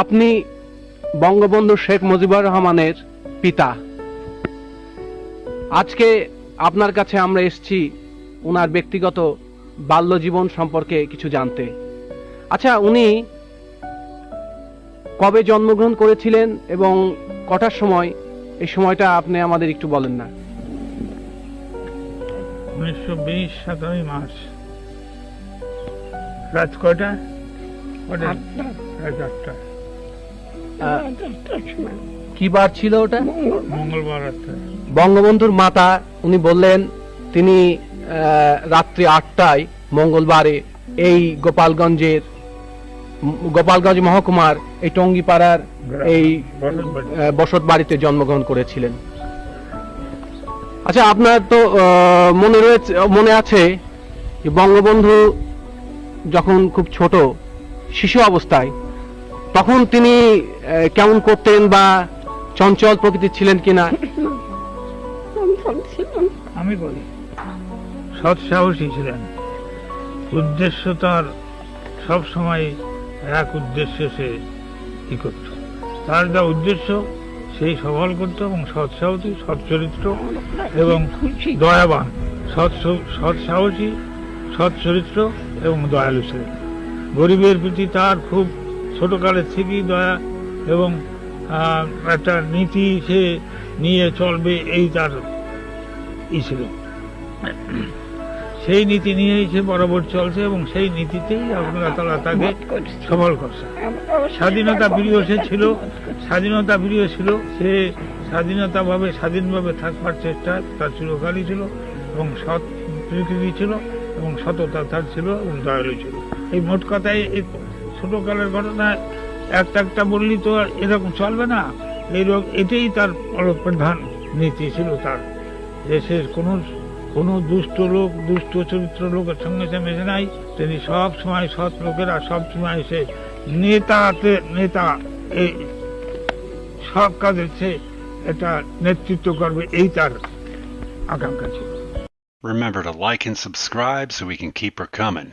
আপনি বঙ্গবন্ধু শেখ মুজিবুর রহমানের পিতা। আজকে আপনার কাছে আমরা এসেছি ওনার ব্যক্তিগত বাল্যজীবন সম্পর্কে কিছু জানতে। আচ্ছা, উনি কবে জন্মগ্রহণ করেছিলেন এবং কটার সময়, এই সময়টা আপনি আমাদের একটু বলেন না। 1920 7ই মার্চ। রাত কয়টা? রাত 8টা। কি বার ছিল ওটা? মঙ্গলবার রাত্রে। বঙ্গবন্ধুর মাতা উনি বললেন তিনি রাত্রি 8টায় মঙ্গলবারে এই গোপালগঞ্জ মহকুমার এই টঙ্গিপাড়ার এই বসত বাড়িতে জন্মগ্রহণ করেছিলেন। আচ্ছা, আপনার তো মনে আছে যে বঙ্গবন্ধু যখন খুব ছোট শিশু অবস্থায় তখন তিনি কেমন করতেন বা চঞ্চল প্রকৃতির ছিলেন কিনা? আমি বলি, সৎ সাহসী ছিলেন। উদ্দেশ্য তার সব সময় এক উদ্দেশ্য, সে কি করত, তার যা উদ্দেশ্য সেই সফল করত, এবং সৎ সাহসী, সৎ চরিত্র এবং দয়াবান। সৎ সাহসী, সৎ চরিত্র এবং দয়ালু ছিলেন। গরিবের প্রতি তার খুব ছোটকালের থেকেই দয়া এবং একটা নীতি সে নিয়ে চলবে, এই তার ছিল। সেই নীতি নিয়েই সে বরাবর চলছে এবং সেই নীতিতেই আল্লাহ তাআলা তাকে সফল করছে। স্বাধীনতা প্রিয় সে ছিল, স্বাধীনতা প্রিয় ছিল সে, স্বাধীনভাবে থাকবার চেষ্টা তার চিরকালই ছিল, এবং সৎ প্রকৃতি ছিল এবং সততা তার ছিল এবং দয়ালু ছিল। এই মোট কথায় এই ছোটকালের ঘটনা একটা বললি তো এরকম চলবে না। এটাই তার প্রধান নীতি ছিল তার, যে সে কোনো দুষ্ট চরিত্র লোকের সঙ্গে সে মেশে নাই। তিনি সব সময় সৎ লোকেরা সব সময় সে নেতা এই সব কাজে সে এটা নেতৃত্ব করবে, এই তার আকাঙ্ক্ষা ছিল। Remember to like and subscribe so we can keep her coming.